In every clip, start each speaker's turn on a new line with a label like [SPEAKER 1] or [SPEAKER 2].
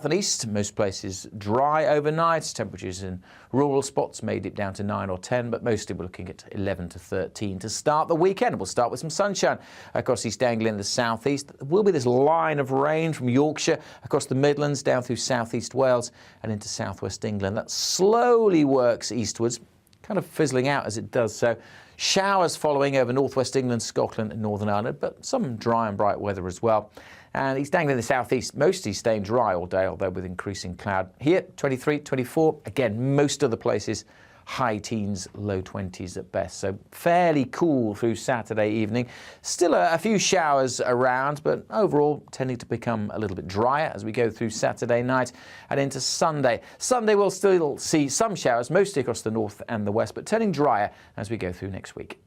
[SPEAKER 1] And east, most places dry overnight. Temperatures in rural spots may dip down to 9 or 10, but mostly we're looking at 11 to 13 to start the weekend. We'll start with some sunshine across East Anglia and the southeast. There will be this line of rain from Yorkshire across the Midlands down through southeast Wales and into southwest England. That slowly works eastwards, kind of fizzling out as it does so. Showers following over northwest England, Scotland and Northern Ireland, but some dry and bright weather as well. And East Anglia in the southeast, mostly staying dry all day, although with increasing cloud. Here, 23, 24. Again, most other places, high teens, low 20s at best. So fairly cool through Saturday evening. Still a few showers around, but overall tending to become a little bit drier as we go through Saturday night and into Sunday. Sunday we'll still see some showers, mostly across the north and the west, but turning drier as we go through next week.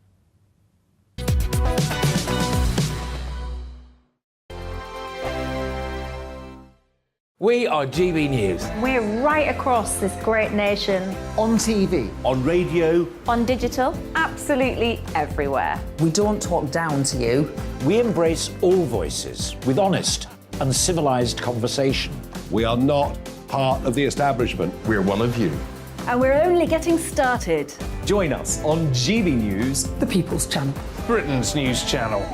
[SPEAKER 1] We are GB News.
[SPEAKER 2] We're right across this great nation.
[SPEAKER 3] On TV.
[SPEAKER 4] On radio.
[SPEAKER 2] On digital. Absolutely everywhere.
[SPEAKER 3] We don't talk down to you.
[SPEAKER 4] We embrace all voices with honest and civilised conversation.
[SPEAKER 5] We are not part of the establishment.
[SPEAKER 6] We're one of you.
[SPEAKER 2] And we're only getting started.
[SPEAKER 7] Join us on GB News,
[SPEAKER 3] The People's Channel.
[SPEAKER 7] Britain's news channel.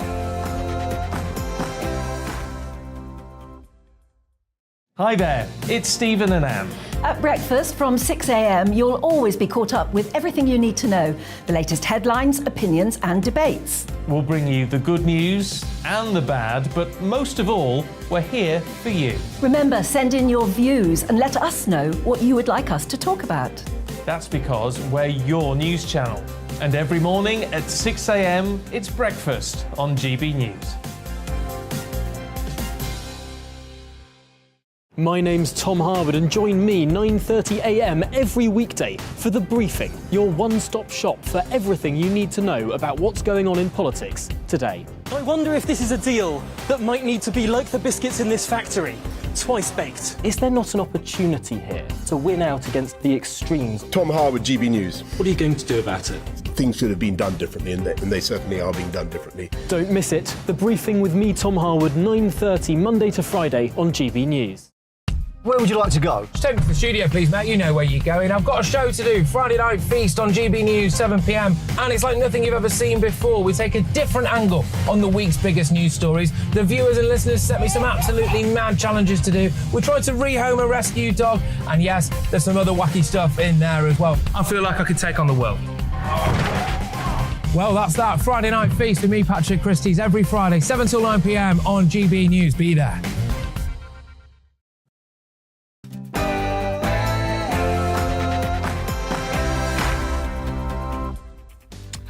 [SPEAKER 7] Hi there, it's Stephen and Anne.
[SPEAKER 8] At breakfast from 6 a.m, you'll always be caught up with everything you need to know, the latest headlines, opinions and debates.
[SPEAKER 7] We'll bring you the good news and the bad, but most of all, we're here for you.
[SPEAKER 8] Remember, send in your views and let us know what you would like us to talk about.
[SPEAKER 7] That's because we're your news channel. And every morning at 6 a.m, it's breakfast on GB News.
[SPEAKER 9] My name's Tom Harwood and join me 9:30 a.m. every weekday for The Briefing, your one-stop shop for everything you need to know about what's going on in politics today.
[SPEAKER 10] I wonder if this is a deal that might need to be like the biscuits in this factory, twice baked.
[SPEAKER 9] Is there not an opportunity here to win out against the extremes?
[SPEAKER 5] Tom Harwood, GB News.
[SPEAKER 9] What are you going to do about it?
[SPEAKER 5] Things should have been done differently, and they certainly are being done differently.
[SPEAKER 9] Don't miss it. The Briefing with me, Tom Harwood, 9:30 Monday to Friday on GB News.
[SPEAKER 3] Where would you like to go?
[SPEAKER 11] Just take me to the studio, please, Matt. You know where you're going. I've got a show to do. Friday Night Feast on GB News, 7 p.m. And it's like nothing you've ever seen before. We take a different angle on the week's biggest news stories. The viewers and listeners set me some absolutely mad challenges to do. We tried to rehome a rescue dog. And yes, there's some other wacky stuff in there as well. I feel like I could take on the world. Well, that's that. Friday Night Feast with me, Patrick Christie's, every Friday, 7 till 9 p.m. on GB News. Be there.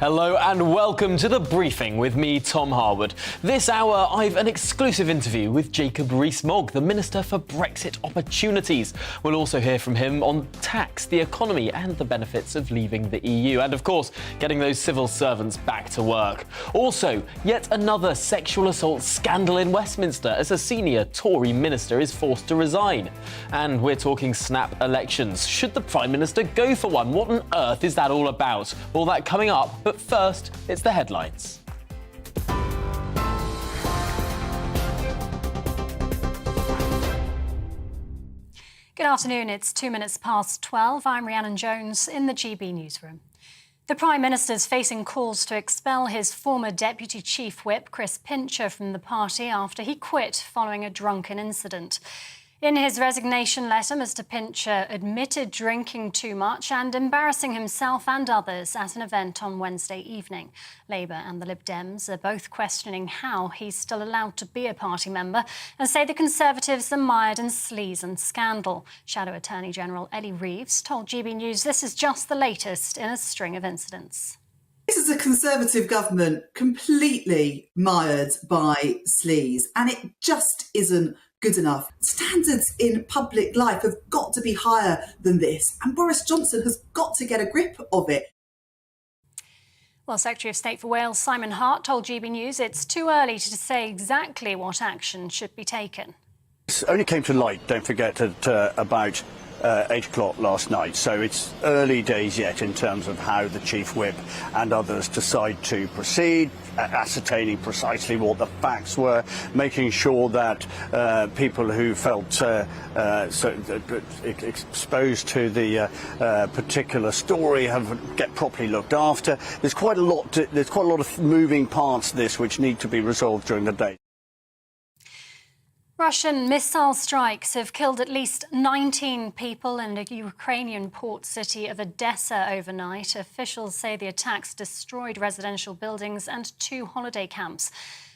[SPEAKER 9] Hello and welcome to The Briefing with me, Tom Harwood. This hour, I've an exclusive interview with Jacob Rees-Mogg, the Minister for Brexit Opportunities. We'll also hear from him on tax, the economy and the benefits of leaving the EU. And of course, getting those civil servants back to work. Also, yet another sexual assault scandal in Westminster as a senior Tory minister is forced to resign. And we're talking snap elections. Should the Prime Minister go for one? What on earth is that all about? All that coming up. But first, it's the headlines.
[SPEAKER 12] Good afternoon, it's 2 minutes past 12. I'm Rhiannon Jones in the GB newsroom. The Prime Minister's facing calls to expel his former Deputy Chief Whip, Chris Pincher, from the party after he quit following a drunken incident. In his resignation letter, Mr Pincher admitted drinking too much and embarrassing himself and others at an event on Wednesday evening. Labour and the Lib Dems are both questioning how he's still allowed to be a party member and say the Conservatives are mired in sleaze and scandal. Shadow Attorney General Ellie Reeves told GB News this is just the latest in a string of incidents.
[SPEAKER 13] This is a Conservative government completely mired by sleaze, and it just isn't good enough. Standards in public life have got to be higher than this, and Boris Johnson has got to get a grip of it.
[SPEAKER 12] Well, Secretary of State for Wales Simon Hart told GB News it's too early to say exactly what action should be taken.
[SPEAKER 14] This only came to light, don't forget, about
[SPEAKER 6] 8 o'clock last night. So it's early days yet in terms of how the Chief Whip and others decide to proceed, ascertaining precisely what the facts were, making sure that people who felt exposed to the particular story get properly looked after. There's quite a lot of moving parts to this which need to be resolved during the day.
[SPEAKER 12] Russian missile strikes have killed at least 19 people in the Ukrainian port city of Odessa overnight. Officials say the attacks destroyed residential buildings and 2 holiday camps.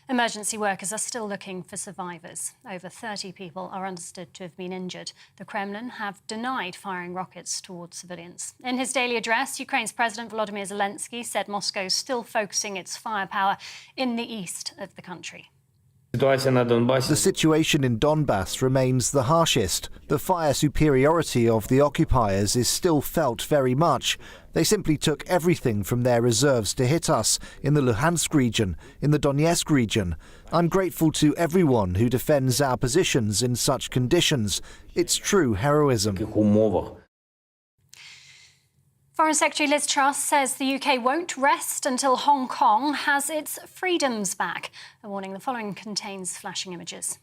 [SPEAKER 12] Emergency workers are still looking for survivors. Over 30 people are understood to have been injured. The Kremlin have denied firing rockets towards civilians. In his daily address, Ukraine's President Volodymyr Zelensky said Moscow is still focusing its firepower in the east of the country.
[SPEAKER 14] The situation in Donbass remains the harshest. The fire superiority of the occupiers is still felt very much. They simply took everything from their reserves to hit us in the Luhansk region, in the Donetsk region. I'm grateful to everyone who defends our positions in such conditions. It's true heroism.
[SPEAKER 12] Foreign Secretary Liz Truss says the UK won't rest until Hong Kong has its freedoms back. A warning, the following contains flashing images.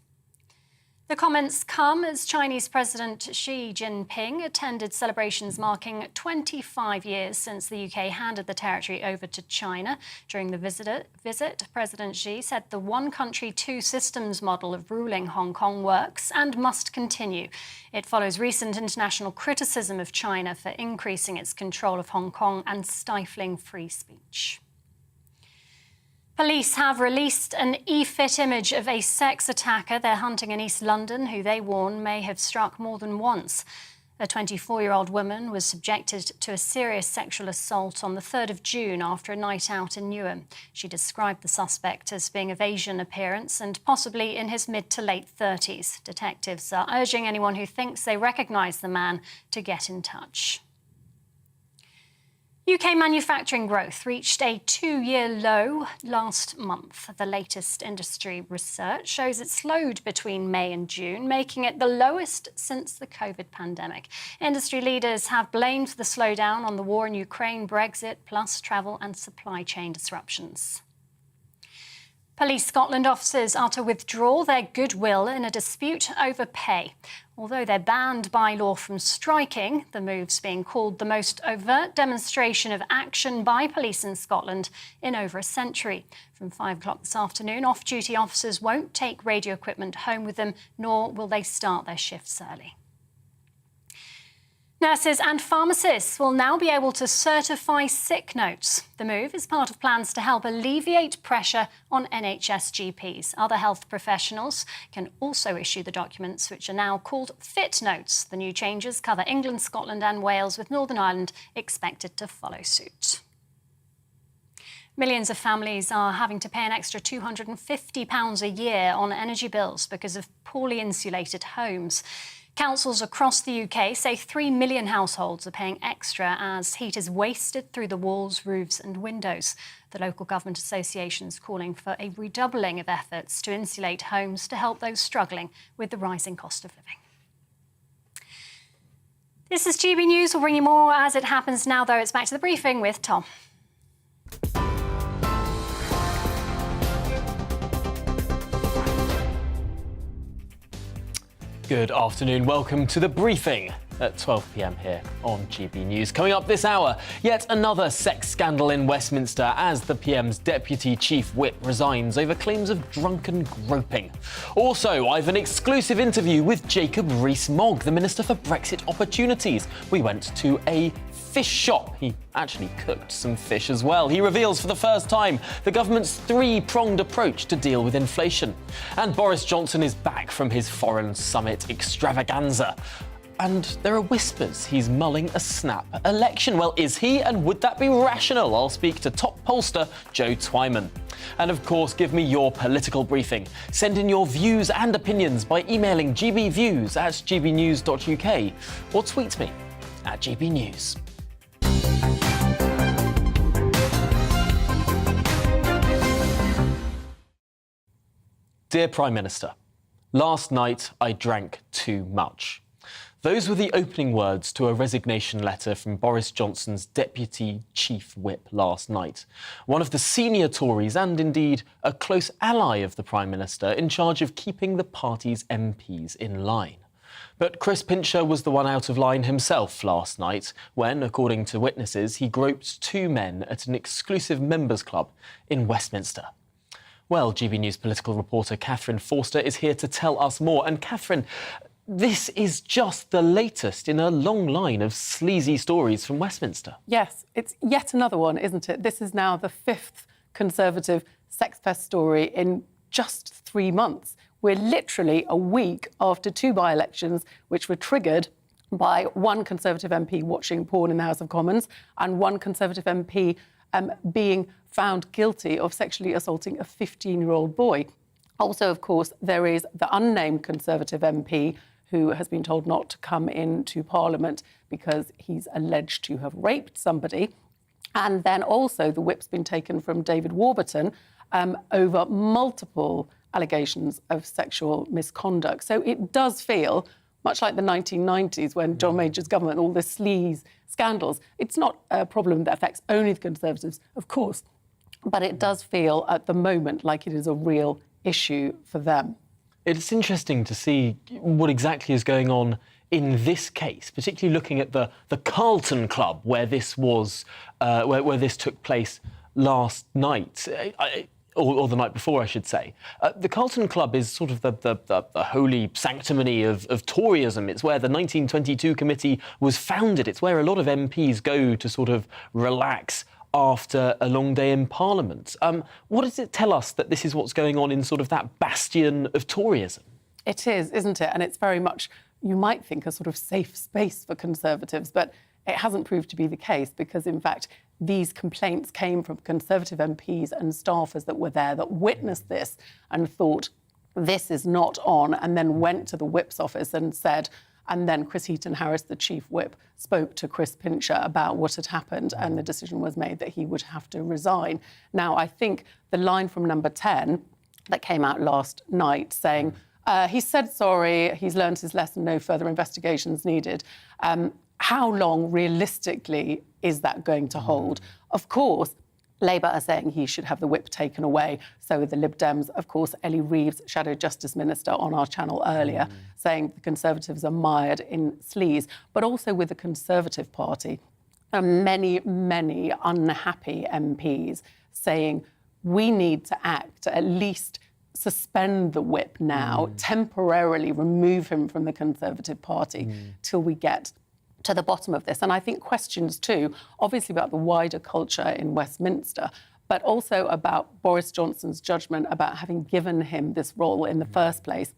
[SPEAKER 12] The comments come as Chinese President Xi Jinping attended celebrations marking 25 years since the UK handed the territory over to China. During the visit, President Xi said the one country, two systems model of ruling Hong Kong works and must continue. It follows recent international criticism of China for increasing its control of Hong Kong and stifling free speech. Police have released an e-fit image of a sex attacker they're hunting in East London, who they warn may have struck more than once. A 24-year-old woman was subjected to a serious sexual assault on the 3rd of June after a night out in Newham. She described the suspect as being of Asian appearance and possibly in his mid to late 30s. Detectives are urging anyone who thinks they recognise the man to get in touch. UK manufacturing growth reached a 2-year low last month. The latest industry research shows it slowed between May and June, making it the lowest since the COVID pandemic. Industry leaders have blamed the slowdown on the war in Ukraine, Brexit, plus travel and supply chain disruptions. Police Scotland officers are to withdraw their goodwill in a dispute over pay. Although they're banned by law from striking, the move's being called the most overt demonstration of action by police in Scotland in over a century. From 5 o'clock this afternoon, off-duty officers won't take radio equipment home with them, nor will they start their shifts early. Nurses and pharmacists will now be able to certify sick notes. The move is part of plans to help alleviate pressure on NHS GPs. Other health professionals can also issue the documents, which are now called fit notes. The new changes cover England, Scotland and Wales, with Northern Ireland expected to follow suit. Millions of families are having to pay an extra £250 a year on energy bills because of poorly insulated homes. Councils across the UK say 3 million households are paying extra as heat is wasted through the walls, roofs and windows. The local government association is calling for a redoubling of efforts to insulate homes to help those struggling with the rising cost of living. This is GB News. We'll bring you more as it happens now, though. It's back to the briefing with Tom.
[SPEAKER 9] Good afternoon. Welcome to the briefing at 12 p.m. here on GB News. Coming up this hour, yet another sex scandal in Westminster as the PM's deputy chief whip resigns over claims of drunken groping. Also, I've an exclusive interview with Jacob Rees-Mogg, the Minister for Brexit Opportunities. We went to a fish shop. He actually cooked some fish as well. He reveals for the first time the government's three-pronged approach to deal with inflation. And Boris Johnson is back from his foreign summit extravaganza. And there are whispers he's mulling a snap election. Well, is he? And would that be rational? I'll speak to top pollster Joe Twyman. And of course, give me your political briefing. Send in your views and opinions by emailing gbviews@gbnews.uk or tweet me at GBNews. Dear Prime Minister, last night I drank too much. Those were the opening words to a resignation letter from Boris Johnson's Deputy Chief Whip last night. One of the senior Tories and indeed a close ally of the Prime Minister in charge of keeping the party's MPs in line. But Chris Pincher was the one out of line himself last night when, according to witnesses, he groped two men at an exclusive members' club in Westminster. Well, GB News political reporter Catherine Forster is here to tell us more. And Catherine, this is just the latest in a long line of sleazy stories from Westminster.
[SPEAKER 15] Yes, it's yet another one, isn't it? This is now the fifth Conservative sex pest story in just 3 months. We're literally a week after two by-elections which were triggered by one Conservative MP watching porn in the House of Commons and one Conservative MP being found guilty of sexually assaulting a 15-year-old boy. Also, of course, there is the unnamed Conservative MP who has been told not to come into Parliament because he's alleged to have raped somebody. And then also the whip's been taken from David Warburton over multiple allegations of sexual misconduct. So it does feel much like the 1990s when John Major's government, all the sleaze scandals. It's not a problem that affects only the Conservatives, of course, but it does feel at the moment like it is a real issue for them.
[SPEAKER 9] It's interesting to see what exactly is going on in this case, particularly looking at the Carlton Club where this was, where this took place last night, or the night before, I should say. The Carlton Club is sort of the holy sanctimony of Toryism. It's where the 1922 committee was founded. It's where a lot of MPs go to sort of relax after a long day in Parliament. What does it tell us that this is what's going on in sort of that bastion of Toryism?
[SPEAKER 15] It is, isn't it? And it's very much, you might think, a sort of safe space for Conservatives, but it hasn't proved to be the case because, in fact, these complaints came from Conservative MPs and staffers that were there that witnessed this and thought, this is not on, and then went to the Whip's office and said, and then Chris Heaton-Harris, the Chief Whip, spoke to Chris Pincher about what had happened and the decision was made that he would have to resign. Now, I think the line from number 10 that came out last night saying, he said sorry, he's learned his lesson, no further investigations needed. How long, realistically, is that going to hold? Of course, Labour are saying he should have the whip taken away. So with the Lib Dems, of course, Ellie Reeves, Shadow Justice Minister, on our channel earlier, saying the Conservatives are mired in sleaze. But also with the Conservative Party, many, many unhappy MPs saying we need to act, at least suspend the whip now, temporarily remove him from the Conservative Party till we get to the bottom of this. And I think questions too, obviously about the wider culture in Westminster, but also about Boris Johnson's judgment about having given him this role in the first place.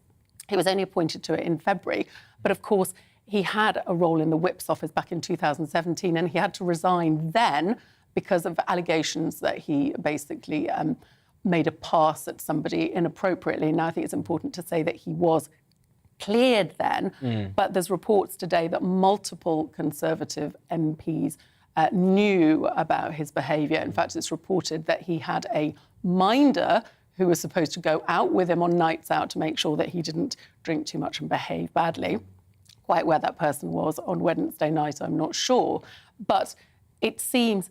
[SPEAKER 15] He was only appointed to it in February, but of course he had a role in the Whip's office back in 2017 and he had to resign then because of allegations that he basically made a pass at somebody inappropriately. Now, I think it's important to say that he was cleared then, but there's reports today that multiple Conservative MPs knew about his behaviour. In fact, it's reported that he had a minder who was supposed to go out with him on nights out to make sure that he didn't drink too much and behave badly. Quite where that person was on Wednesday night, I'm not sure. But it seems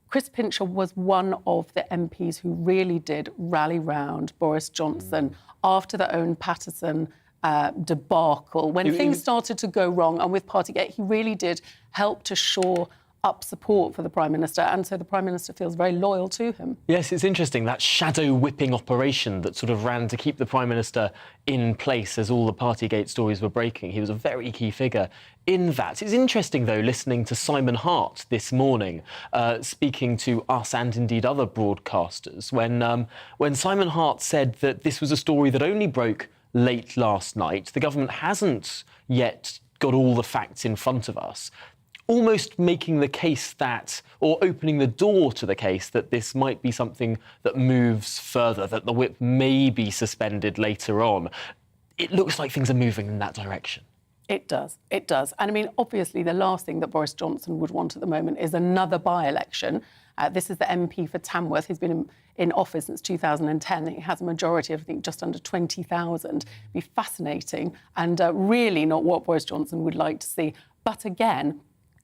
[SPEAKER 15] Chris Pincher was one of the MPs who really did rally round Boris Johnson after the Owen Paterson debacle, when things started to go wrong, and with Partygate, he really did help to shore up support for the Prime Minister, and so the Prime Minister feels very loyal to him. Yes, it's interesting, that shadow whipping operation that sort of ran to keep the Prime Minister in place as all the Partygate stories were breaking. He was a very key figure in that. It's interesting, though, listening to Simon Hart this morning, speaking to us and indeed other broadcasters, when Simon Hart said that this was a story that only broke late last night. The government hasn't yet got all the facts in front of us, almost making the case that, or opening the door to the case that this might be something that moves further, that the whip may be suspended later on. It looks like things are moving in that direction. It does. It does. And I mean, obviously, the last thing that Boris Johnson would want at the moment is another by-election. This is the MP for Tamworth. He's been in office since 2010. He has a majority of, I think, just under 20,000. It'd be fascinating and really not what Boris Johnson would like to see. But again,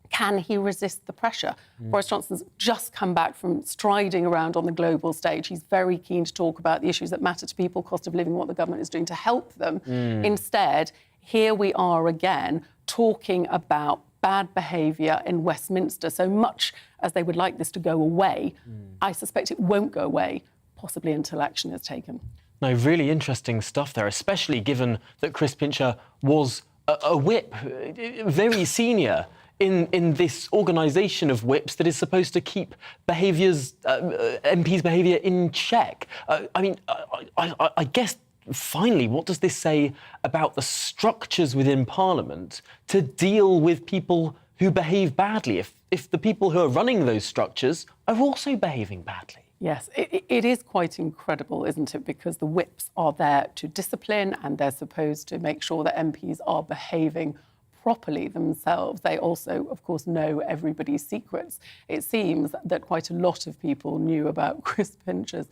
[SPEAKER 15] can he resist the pressure? Boris Johnson's just come back from striding around on the global stage. He's very keen to talk about the issues that matter to people, cost of living, what the government is doing to help them. Instead, here we are again talking about bad behaviour in Westminster. So much as they would like this to go away, I suspect it won't go away, possibly until action is taken.
[SPEAKER 9] No, really interesting stuff there, especially given that Chris Pincher was a whip, very senior in this organisation of whips that is supposed to keep MPs' behaviour in check. I guess, finally, what does this say about the structures within Parliament to deal with people who behave badly, if the people who are running those structures are also behaving badly?
[SPEAKER 15] Yes, it is quite incredible, isn't it? Because the whips are there to discipline and they're supposed to make sure that MPs are behaving properly themselves. They also, of course, know everybody's secrets. It seems that quite a lot of people knew about Chris Pincher's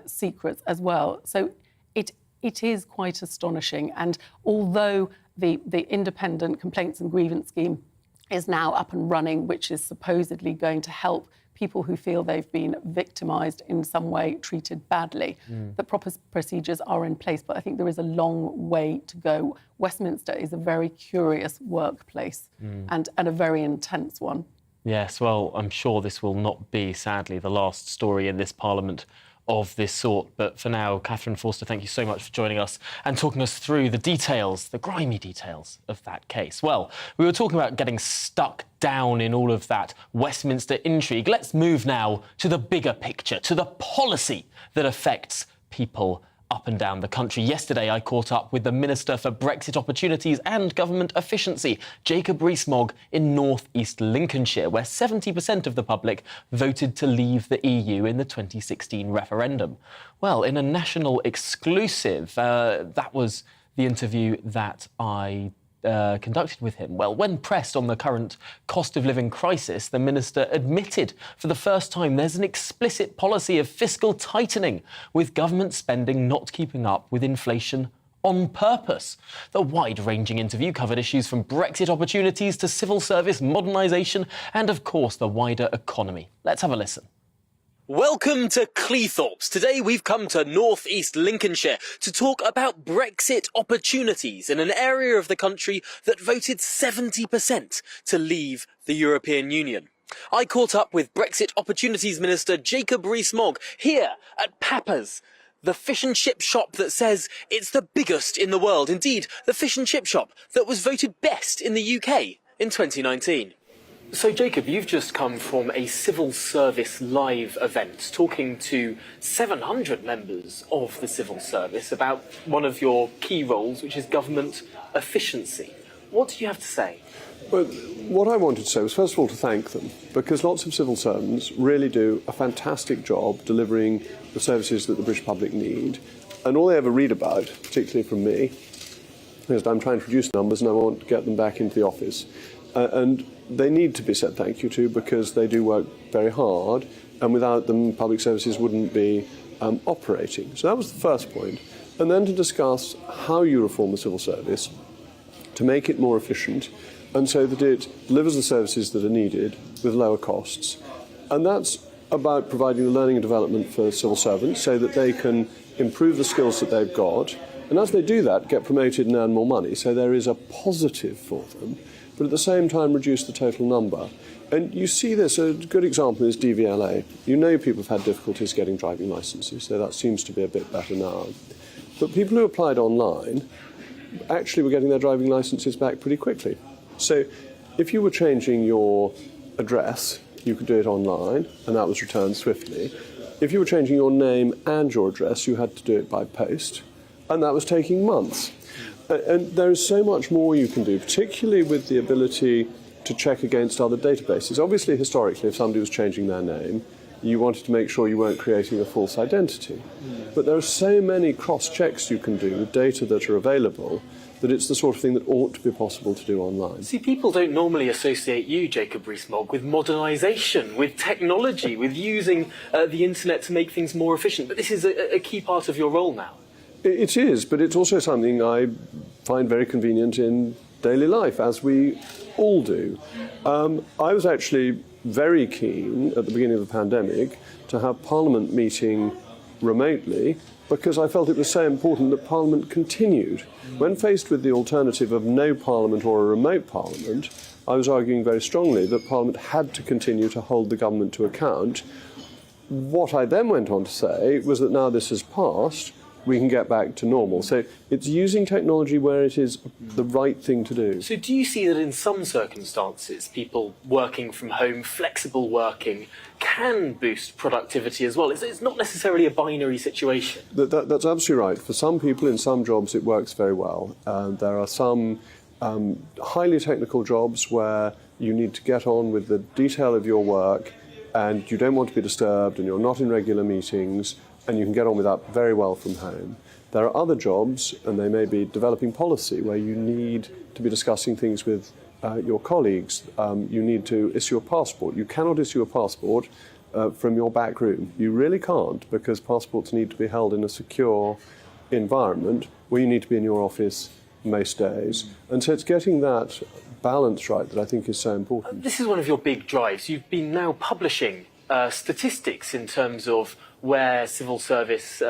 [SPEAKER 15] secrets as well. So it is quite astonishing. And although the independent complaints and grievance scheme is now up and running, which is supposedly going to help people who feel they've been victimised in some way, treated badly. The proper procedures are in place, but I think there is a long way to go. Westminster is a very curious workplace and a very intense one.
[SPEAKER 9] Yes, well, I'm sure this will not be, sadly, the last story in this Parliament of this sort. But for now, Catherine Forster, thank you so much for joining us and talking us through the details, the grimy details of that case. Well, we were talking about getting stuck down in all of that Westminster intrigue. Let's move now to the bigger picture, to the policy that affects people up and down the country. Yesterday, I caught up with the Minister for Brexit Opportunities and Government Efficiency, Jacob Rees-Mogg, in North East Lincolnshire, where 70% of the public voted to leave the EU in the 2016 referendum. Well, in a national exclusive, that was the interview that I conducted with him. Well, when pressed on the current cost of living crisis, the minister admitted for the first time there's an explicit policy of fiscal tightening, with government spending not keeping up with inflation on purpose. The wide-ranging interview covered issues from Brexit opportunities to civil service modernisation and, of course, the wider economy. Let's have a listen. Welcome to Cleethorpes. Today we've come to North East Lincolnshire to talk about Brexit opportunities in an area of the country that voted 70% to leave the European Union. I caught up with Brexit Opportunities Minister Jacob Rees-Mogg here at Papa's, the fish and chip shop that says it's the biggest in the world. Indeed, the fish and chip shop that was voted best in the UK in 2019. So, Jacob, you've just come from a civil service live event talking to 700 members of the civil service about one of your key roles, which is government efficiency. What did you have to say?
[SPEAKER 16] Well, what I wanted to say was, first of all, to thank them, because lots of civil servants really do a fantastic job delivering the services that the British public need. And all they ever read about, particularly from me, is I'm trying to reduce numbers and I want to get them back into the office. And they need to be said thank you to, because they do work very hard, and without them public services wouldn't be operating. So that was the first point. And then to discuss how you reform the civil service to make it more efficient and so that it delivers the services that are needed with lower costs. And that's about providing the learning and development for civil servants so that they can improve the skills that they've got, and as they do that, get promoted and earn more money. So there is a positive for them, but at the same time reduce the total number. And you see this, a good example is DVLA. You know people have had difficulties getting driving licences, so that seems to be a bit better now. But people who applied online actually were getting their driving licences back pretty quickly. So if you were changing your address, you could do it online, and that was returned swiftly. If you were changing your name and your address, you had to do it by post, and that was taking months. And there is so much more you can do, particularly with the ability to check against other databases. Obviously, historically, if somebody was changing their name, you wanted to make sure you weren't creating a false identity. But there are so many cross-checks you can do with data that are available that it's the sort of thing that ought to be possible to do online.
[SPEAKER 9] See, people don't normally associate you, Jacob Rees-Mogg, with modernisation, with technology, with using the internet to make things more efficient. But this is a key part of your role now.
[SPEAKER 16] It is, but it's also something I find very convenient in daily life, as we all do. I was actually very keen at the beginning of the pandemic to have Parliament meeting remotely because I felt it was so important that Parliament continued. When faced with the alternative of no Parliament or a remote Parliament, I was arguing very strongly that Parliament had to continue to hold the government to account. What I then went on to say was that now this has passed, we can get back to normal. So it's using technology where it is the right thing to do.
[SPEAKER 9] So do you see that in some circumstances, people working from home, flexible working, can boost productivity as well? It's not necessarily a binary situation.
[SPEAKER 16] That's absolutely right. For some people in some jobs it works very well. There are some highly technical jobs where you need to get on with the detail of your work and you don't want to be disturbed and you're not in regular meetings, and you can get on with that very well from home. There are other jobs, and they may be developing policy, where you need to be discussing things with your colleagues. You need to issue a passport. You cannot issue a passport from your back room. You really can't, because passports need to be held in a secure environment where you need to be in your office most days. And so it's getting that balance right that I think is so important.
[SPEAKER 9] This is one of your big drives. You've been now publishing statistics in terms of where civil service,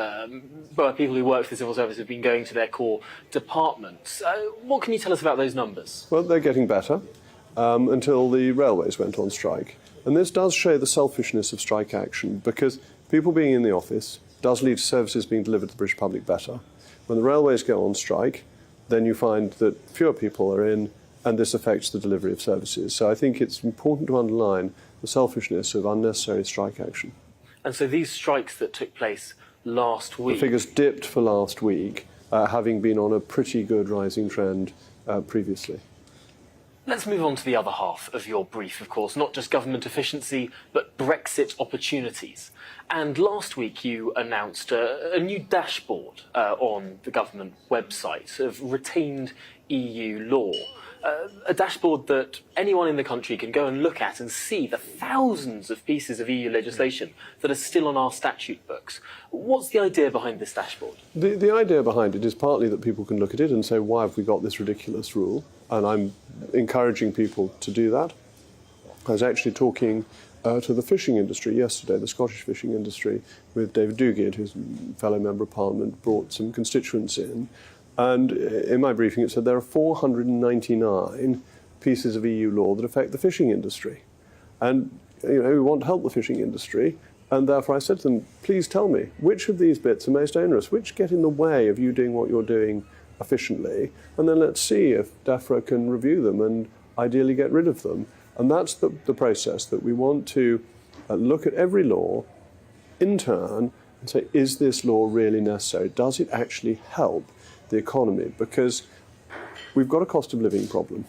[SPEAKER 9] where people who work for the civil service have been going to their core departments. What can you tell us about those numbers?
[SPEAKER 16] Well, they're getting better until the railways went on strike. And this does show the selfishness of strike action, because people being in the office does lead to services being delivered to the British public better. When the railways go on strike, then you find that fewer people are in, and this affects the delivery of services. So I think it's important to underline the selfishness of unnecessary strike action.
[SPEAKER 9] And so these strikes that took place last week...
[SPEAKER 16] The figures dipped for last week, having been on a pretty good rising trend previously.
[SPEAKER 9] Let's move on to the other half of your brief, of course, not just government efficiency, but Brexit opportunities. And last week you announced a new dashboard on the government website of retained EU law. A dashboard that anyone in the country can go and look at and see the thousands of pieces of EU legislation that are still on our statute books. What's the idea behind this dashboard?
[SPEAKER 16] The idea behind it is partly that people can look at it and say, why have we got this ridiculous rule? And I'm encouraging people to do that. I was actually talking to the fishing industry yesterday, the Scottish fishing industry, with David Dougard, who's a fellow Member of Parliament, brought some constituents in. And in my briefing it said there are 499 pieces of EU law that affect the fishing industry. And we want to help the fishing industry, and therefore I said to them, please tell me, which of these bits are most onerous? Which get in the way of you doing what you're doing efficiently? And then let's see if DEFRA can review them and ideally get rid of them. And that's the process, that we want to look at every law in turn and say, is this law really necessary? Does it actually help the economy? Because we've got a cost of living problem.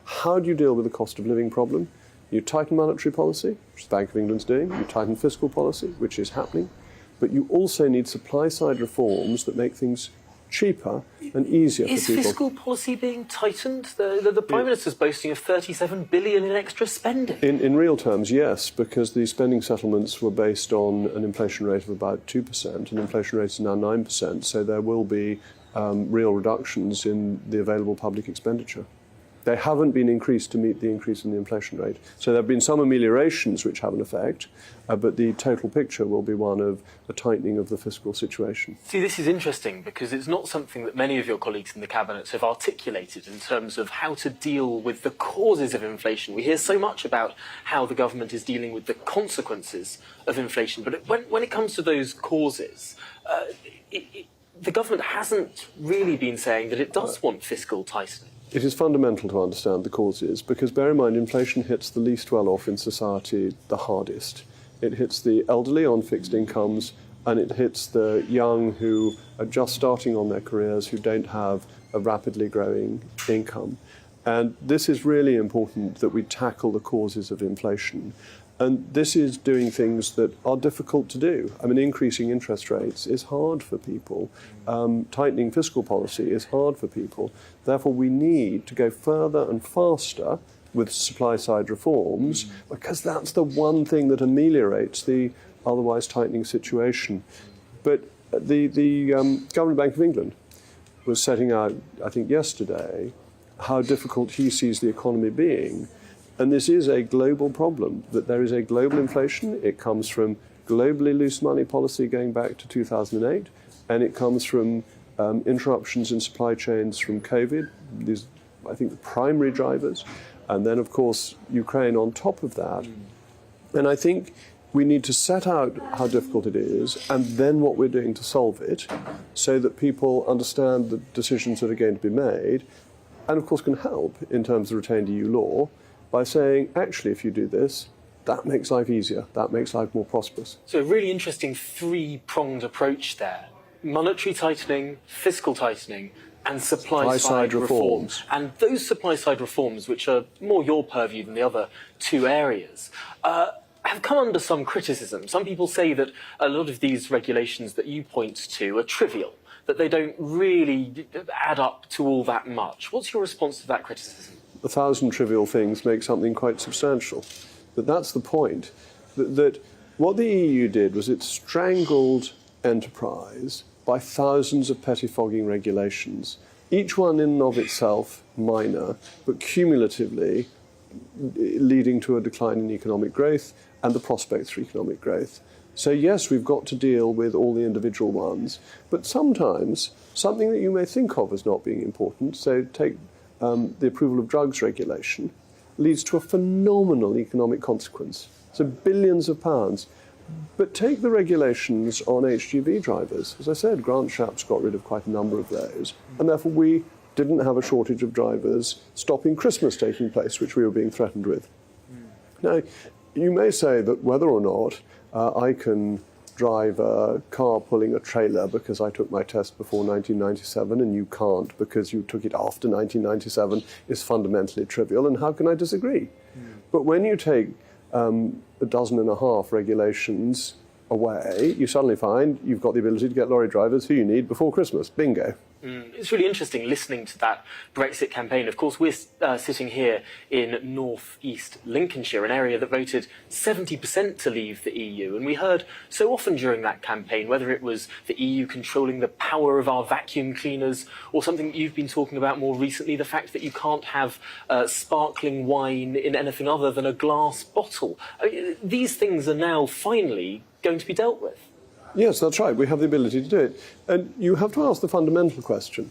[SPEAKER 16] How do you deal with the cost of living problem? You tighten monetary policy, which the Bank of England's doing. You tighten fiscal policy, which is happening. But you also need supply-side reforms that make things cheaper and easier for people.
[SPEAKER 9] Is fiscal policy being tightened? The Prime Minister's boasting of 37 billion in extra spending.
[SPEAKER 16] In real terms, yes, because the spending settlements were based on an inflation rate of about 2%, and inflation rate is now 9%, so there will be real reductions in the available public expenditure. They haven't been increased to meet the increase in the inflation rate. So there have been some ameliorations which have an effect, but the total picture will be one of a tightening of the fiscal situation.
[SPEAKER 9] See, this is interesting because it's not something that many of your colleagues in the Cabinet have articulated in terms of how to deal with the causes of inflation. We hear so much about how the government is dealing with the consequences of inflation, but when it comes to those causes, the government hasn't really been saying that it does want fiscal tightening.
[SPEAKER 16] It is fundamental to understand the causes, because bear in mind, inflation hits the least well-off in society the hardest. It hits the elderly on fixed incomes, and it hits the young who are just starting on their careers, who don't have a rapidly growing income. And this is really important, that we tackle the causes of inflation. And this is doing things that are difficult to do. I mean, increasing interest rates is hard for people. Tightening fiscal policy is hard for people. Therefore, we need to go further and faster with supply-side reforms, because that's the one thing that ameliorates the otherwise tightening situation. But the Governor Bank of England was setting out, I think yesterday, how difficult he sees the economy being. And this is a global problem, that there is a global inflation. It comes from globally loose money policy going back to 2008, and it comes from interruptions in supply chains from COVID. These, I think, the primary drivers. And then, of course, Ukraine on top of that. And I think we need to set out how difficult it is and then what we're doing to solve it, so that people understand the decisions that are going to be made, and, of course, can help in terms of retained EU law, by saying, actually, if you do this, that makes life easier, that makes life more prosperous.
[SPEAKER 10] So a really interesting three-pronged approach there. Monetary tightening, fiscal tightening, and supply-side reforms. And those supply-side reforms, which are more your purview than the other two areas, have come under some criticism. Some people say that a lot of these regulations that you point to are trivial, that they don't really add up to all that much. What's your response to that criticism?
[SPEAKER 16] 1,000 trivial things make something quite substantial. But that's the point. That what the EU did was it strangled enterprise by thousands of pettifogging regulations, each one in and of itself minor, but cumulatively leading to a decline in economic growth and the prospects for economic growth. So yes, we've got to deal with all the individual ones, but sometimes something that you may think of as not being important, so take the approval of drugs regulation, leads to a phenomenal economic consequence. So billions of pounds. But take the regulations on HGV drivers. As I said, Grant Shapps got rid of quite a number of those, and therefore we didn't have a shortage of drivers stopping Christmas taking place, which we were being threatened with. Now, you may say that whether or not I can drive a car pulling a trailer because I took my test before 1997 and you can't because you took it after 1997 is fundamentally trivial, and how can I disagree? But when you take a dozen and a half regulations away, you suddenly find you've got the ability to get lorry drivers who you need before Christmas. Bingo.
[SPEAKER 10] It's really interesting listening to that Brexit campaign. Of course, we're sitting here in north-east Lincolnshire, an area that voted 70% to leave the EU. And we heard so often during that campaign, whether it was the EU controlling the power of our vacuum cleaners or something that you've been talking about more recently, the fact that you can't have sparkling wine in anything other than a glass bottle. I mean, these things are now finally going to be dealt with.
[SPEAKER 16] Yes, that's right. We have the ability to do it. And you have to ask the fundamental question.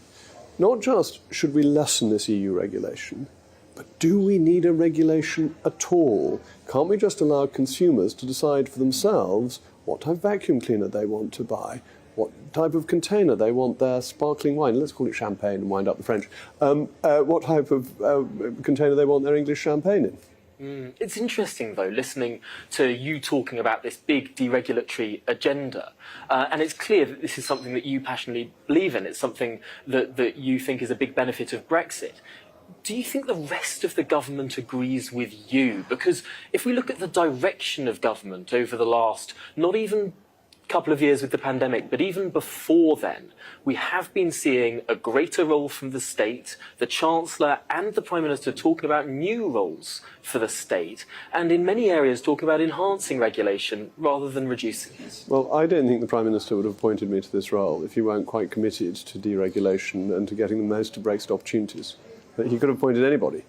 [SPEAKER 16] Not just should we lessen this EU regulation, but do we need a regulation at all? Can't we just allow consumers to decide for themselves what type of vacuum cleaner they want to buy, what type of container they want their sparkling wine, let's call it champagne and wind up the French, what type of container they want their English champagne in?
[SPEAKER 10] It's interesting, though, listening to you talking about this big deregulatory agenda. And it's clear that this is something that you passionately believe in. It's something that you think is a big benefit of Brexit. Do you think the rest of the government agrees with you? Because if we look at the direction of government over the last, not even couple of years with the pandemic, but even before then, we have been seeing a greater role from the state, the Chancellor and the Prime Minister talking about new roles for the state, and in many areas talking about enhancing regulation rather than reducing it.
[SPEAKER 16] Well, I don't think the Prime Minister would have appointed me to this role if he weren't quite committed to deregulation and to getting the most of Brexit opportunities. He could have appointed anybody.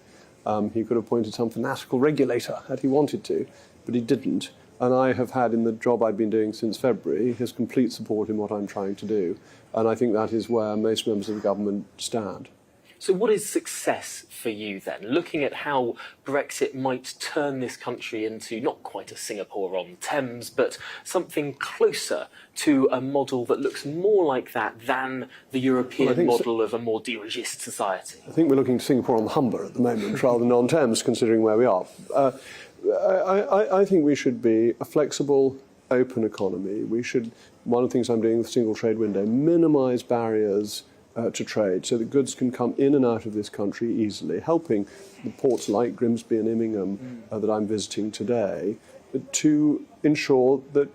[SPEAKER 16] He could have appointed some fanatical regulator had he wanted to, but he didn't. And I have had, in the job I've been doing since February, his complete support in what I'm trying to do. And I think that is where most members of the government stand.
[SPEAKER 10] So what is success for you then? Looking at how Brexit might turn this country into not quite a Singapore on Thames, but something closer to a model that looks more like that than the European model of a more dirigist society.
[SPEAKER 16] I think we're looking to Singapore on the Humber at the moment, rather than on Thames, considering where we are. I think we should be a flexible, open economy. We should, one of the things I'm doing with the single trade window, minimise barriers to trade so that goods can come in and out of this country easily, helping the ports like Grimsby and Immingham that I'm visiting today to ensure that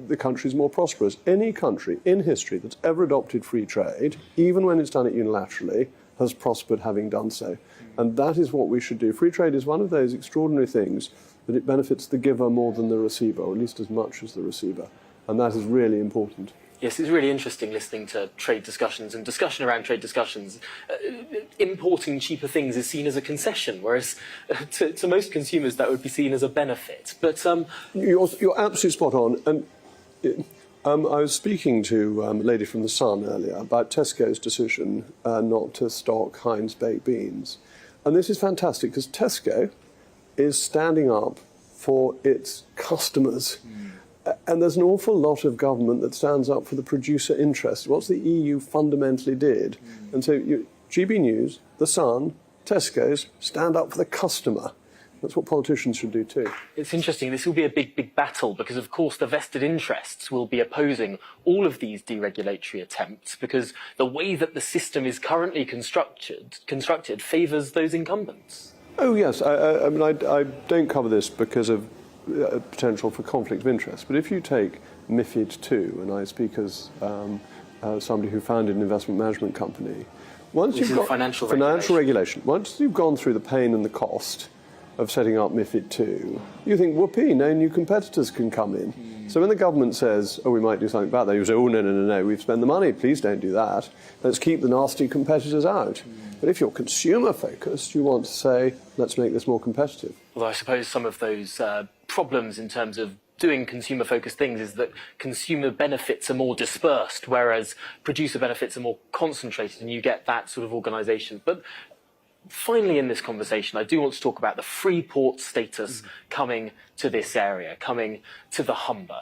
[SPEAKER 16] the country is more prosperous. Any country in history that's ever adopted free trade, even when it's done it unilaterally, has prospered having done so. And that is what we should do. Free trade is one of those extraordinary things that it benefits the giver more than the receiver, or at least as much as the receiver. And that is really important.
[SPEAKER 10] Yes, it's really interesting listening to trade discussions and discussion around trade discussions. Importing cheaper things is seen as a concession, whereas to most consumers that would be seen as a benefit. But
[SPEAKER 16] You're absolutely spot on. And I was speaking to a lady from The Sun earlier about Tesco's decision not to stock Heinz baked beans. And this is fantastic because Tesco is standing up for its customers. And there's an awful lot of government that stands up for the producer interest. What's the EU fundamentally did? And so GB News, The Sun, Tesco's stand up for the customer. That's what politicians should do too.
[SPEAKER 10] it's interesting. This will be a big, big battle because, of course, the vested interests will be opposing all of these deregulatory attempts because the way that the system is currently constructed favours those incumbents.
[SPEAKER 16] Oh, yes. I mean, I don't cover this because of potential for conflict of interest. But if you take MiFID II, and I speak as somebody who founded an investment management company, once you've got financial regulation, once you've gone through the pain and the cost of setting up MiFID II, you think, whoopee, no new competitors can come in. So when the government says, oh, we might do something about that, you say, oh, no, we've spent the money, please don't do that. Let's keep the nasty competitors out. But if you're consumer-focused, you want to say, let's make this more competitive.
[SPEAKER 10] Although I suppose some of those problems in terms of doing consumer-focused things is that consumer benefits are more dispersed, whereas producer benefits are more concentrated, and you get that sort of organisation. But finally in this conversation, I do want to talk about the free port status coming to this area, coming to the Humber.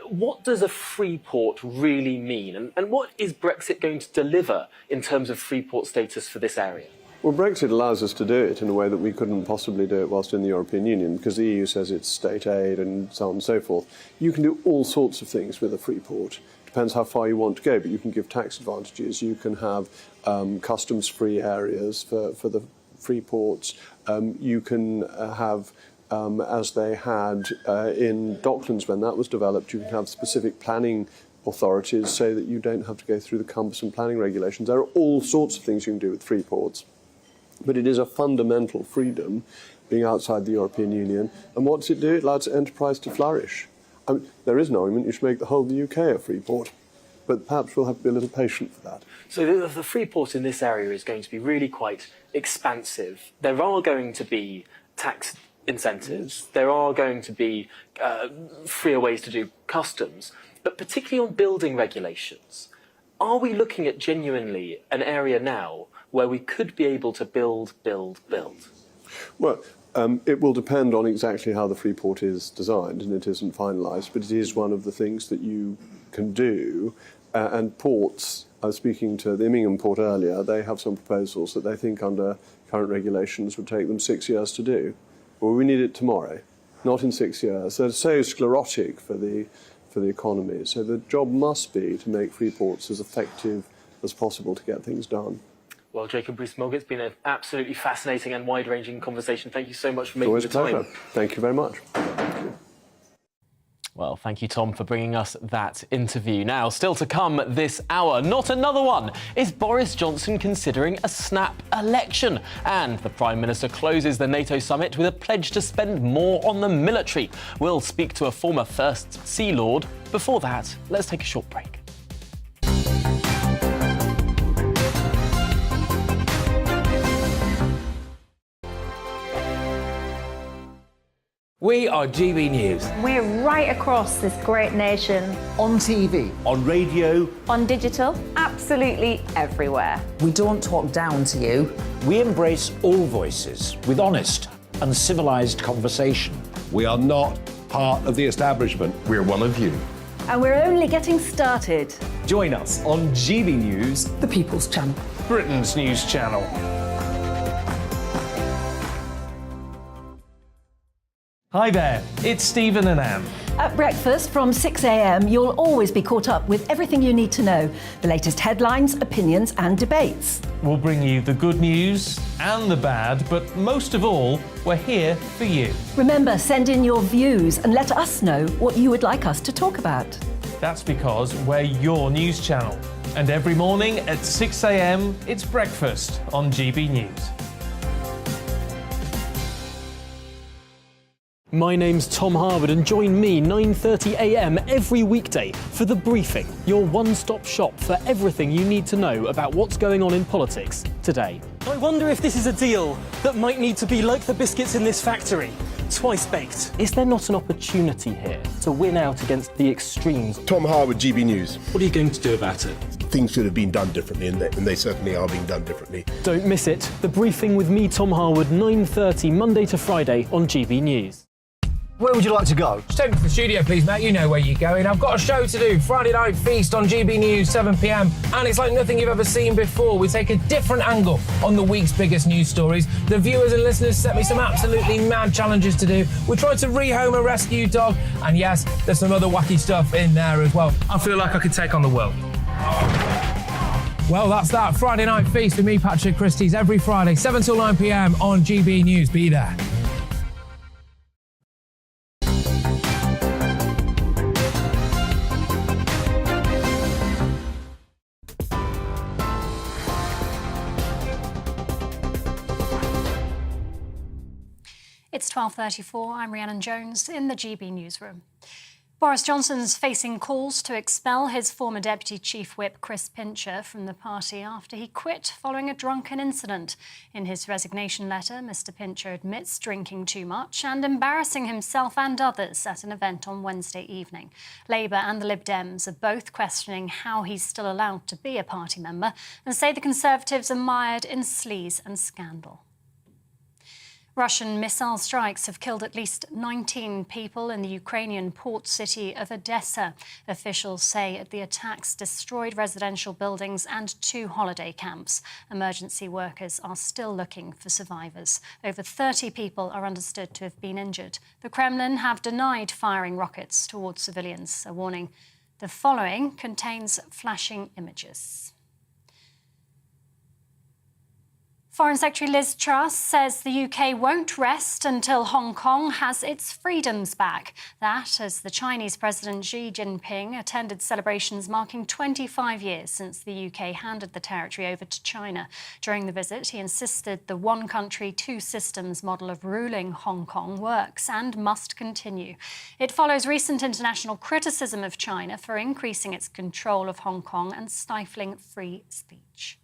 [SPEAKER 10] What does a free port really mean? And what is Brexit going to deliver in terms of free port status for this area?
[SPEAKER 16] Well, Brexit allows us to do it in a way that we couldn't possibly do it whilst in the European Union, because the EU says it's state aid and so on and so forth. You can do all sorts of things with a free port. Depends how far you want to go, but you can give tax advantages. You can have customs-free areas for the free ports. You can have, as they had in Docklands when that was developed, you can have specific planning authorities so that you don't have to go through the cumbersome planning regulations. There are all sorts of things you can do with free ports. But it is a fundamental freedom being outside the European Union. And what does it do? It allows enterprise to flourish. I mean, there is an argument you should make the whole of the UK a free port. But perhaps we'll have to be a little patient for that.
[SPEAKER 10] So the free port in this area is going to be really quite expansive. There are going to be tax incentives. There are going to be freer ways to do customs. But particularly on building regulations, are we looking at genuinely an area now where we could be able to build?
[SPEAKER 16] Well, it will depend on exactly how the free port is designed, and it isn't finalised, but it is one of the things that you can do. And ports, I was speaking to the Immingham port earlier, they have some proposals that they think under current regulations would take them 6 years to do. Well, we need it tomorrow, not in 6 years. They're so sclerotic for the economy. So the job must be to make free ports as effective as possible to get things done.
[SPEAKER 10] Well, Jacob Rees-Mogg, it's been an absolutely fascinating and wide-ranging conversation. Thank you so much for making the time.
[SPEAKER 16] Always a pleasure. Thank you very much.
[SPEAKER 9] Well, thank you, Tom, for bringing us that interview. Now, still to come this hour, not another one. Is Boris Johnson considering a snap election? And the Prime Minister closes the NATO summit with a pledge to spend more on the military. We'll speak to a former First Sea Lord. Before that, let's take a short break.
[SPEAKER 11] We are GB News.
[SPEAKER 2] We're right across this great nation.
[SPEAKER 3] On TV.
[SPEAKER 4] On radio.
[SPEAKER 2] On digital. Absolutely everywhere.
[SPEAKER 3] We don't talk down to you.
[SPEAKER 4] We embrace all voices with honest and civilised conversation.
[SPEAKER 5] We are not part of the establishment. We're one of you.
[SPEAKER 2] And we're only getting started.
[SPEAKER 11] Join us on GB News,
[SPEAKER 3] The People's Channel.
[SPEAKER 7] Britain's news channel. Hi there, it's Stephen and Anne.
[SPEAKER 8] At breakfast from 6 a.m, you'll always be caught up with everything you need to know, the latest headlines, opinions and debates.
[SPEAKER 7] We'll bring you the good news and the bad, but most of all, we're here for you.
[SPEAKER 8] Remember, send in your views and let us know what you would like us to talk about.
[SPEAKER 7] That's because we're your news channel. And every morning at 6 a.m, it's breakfast on GB News.
[SPEAKER 9] My name's Tom Harwood and join me 9:30 a.m. every weekday for The Briefing, your one-stop shop for everything you need to know about what's going on in politics today.
[SPEAKER 17] I wonder if this is a deal that might need to be like the biscuits in this factory, twice baked.
[SPEAKER 9] Is there not an opportunity here to win out against the extremes?
[SPEAKER 5] Tom Harwood, GB News.
[SPEAKER 4] What are you going to do about it?
[SPEAKER 5] Things should have been done differently, and they certainly are being done differently.
[SPEAKER 9] Don't miss it. The Briefing with me, Tom Harwood, 9:30 Monday to Friday on GB News.
[SPEAKER 3] Where would you like to go?
[SPEAKER 11] Just take me to the studio, please, mate. You know where you're going. I've got a show to do. Friday Night Feast on GB News, 7 p.m. And it's like nothing you've ever seen before. We take a different angle on the week's biggest news stories. The viewers and listeners set me some absolutely mad challenges to do. We tried to rehome a rescue dog. And yes, there's some other wacky stuff in there as well. I feel like I could take on the world. Well, that's that. Friday Night Feast with me, Patrick Christie's, every Friday, 7 till 9 p.m. on GB News. Be there.
[SPEAKER 12] It's 12:34. I'm Rhiannon Jones in the GB newsroom. Boris Johnson's facing calls to expel his former Deputy Chief Whip Chris Pincher from the party after he quit following a drunken incident. In his resignation letter, Mr Pincher admits drinking too much and embarrassing himself and others at an event on Wednesday evening. Labour and the Lib Dems are both questioning how he's still allowed to be a party member and say the Conservatives are mired in sleaze and scandal. Russian missile strikes have killed at least 19 people in the Ukrainian port city of Odessa. Officials say the attacks destroyed residential buildings and 2 holiday camps. Emergency workers are still looking for survivors. Over 30 people are understood to have been injured. The Kremlin have denied firing rockets towards civilians, a warning. The following contains flashing images. Foreign Secretary Liz Truss says the UK won't rest until Hong Kong has its freedoms back. That as the Chinese President Xi Jinping attended celebrations marking 25 years since the UK handed the territory over to China. During the visit, he insisted the one country, two systems model of ruling Hong Kong works and must continue. It follows recent international criticism of China for increasing its control of Hong Kong and stifling free speech.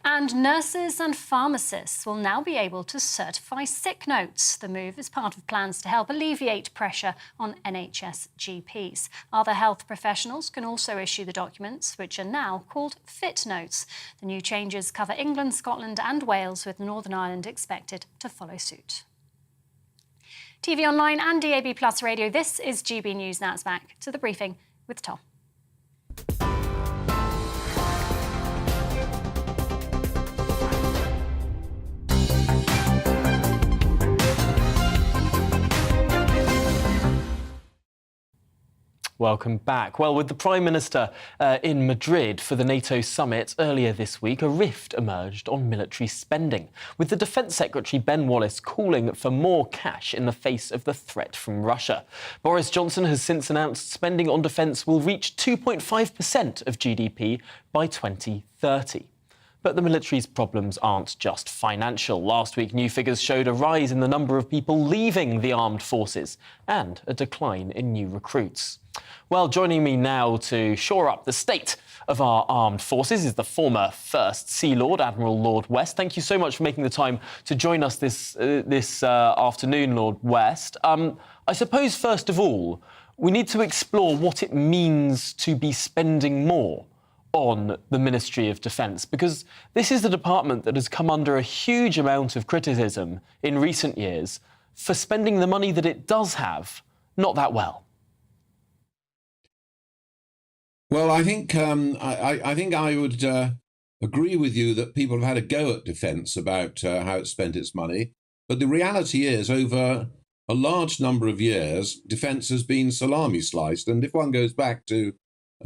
[SPEAKER 12] And nurses and pharmacists will now be able to certify sick notes. The move is part of plans to help alleviate pressure on NHS GPs. Other health professionals can also issue the documents, which are now called fit notes. The new changes cover England, Scotland and Wales, with Northern Ireland expected to follow suit. TV online and DAB Plus radio, this is GB News. Now it's back to the briefing with Tom.
[SPEAKER 9] Welcome back. Well, with the Prime Minister in Madrid for the NATO summit earlier this week, a rift emerged on military spending, with the Defence Secretary Ben Wallace calling for more cash in the face of the threat from Russia. Boris Johnson has since announced spending on defence will reach 2.5% of GDP by 2030. But the military's problems aren't just financial. Last week, new figures showed a rise in the number of people leaving the armed forces and a decline in new recruits. Well, joining me now to shore up the state of our armed forces is the former First Sea Lord, Admiral Lord West. Thank you so much for making the time to join us this afternoon, Lord West. I suppose, first of all, we need to explore what it means to be spending more on the Ministry of Defence, because this is the department that has come under a huge amount of criticism in recent years for spending the money that it does have not that well.
[SPEAKER 18] Well, I think I would agree with you that people have had a go at defence about how it spent its money. But the reality is, over a large number of years, defence has been salami sliced. And if one goes back to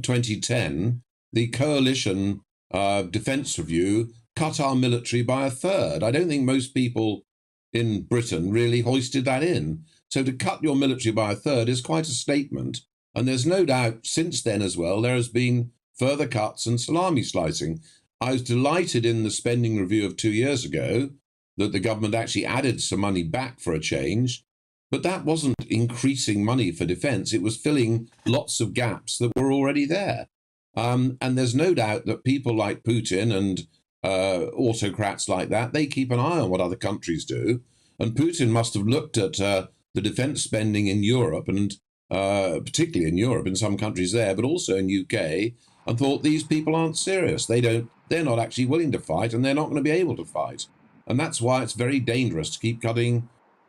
[SPEAKER 18] 2010, the coalition defence review cut our military by a third. I don't think most people in Britain really hoisted that in. So to cut your military by a third is quite a statement. And there's no doubt since then as well, there has been further cuts and salami slicing. I was delighted in the spending review of 2 years ago that the government actually added some money back for a change. But that wasn't increasing money for defence. It was filling lots of gaps that were already there. And there's no doubt that people like Putin and autocrats like that, they keep an eye on what other countries do. And Putin must have looked at the defence spending in Europe, and particularly in Europe, in some countries there, but also in UK, and thought these people aren't serious. They're not actually willing to fight, and they're not going to be able to fight. And that's why it's very dangerous to keep cutting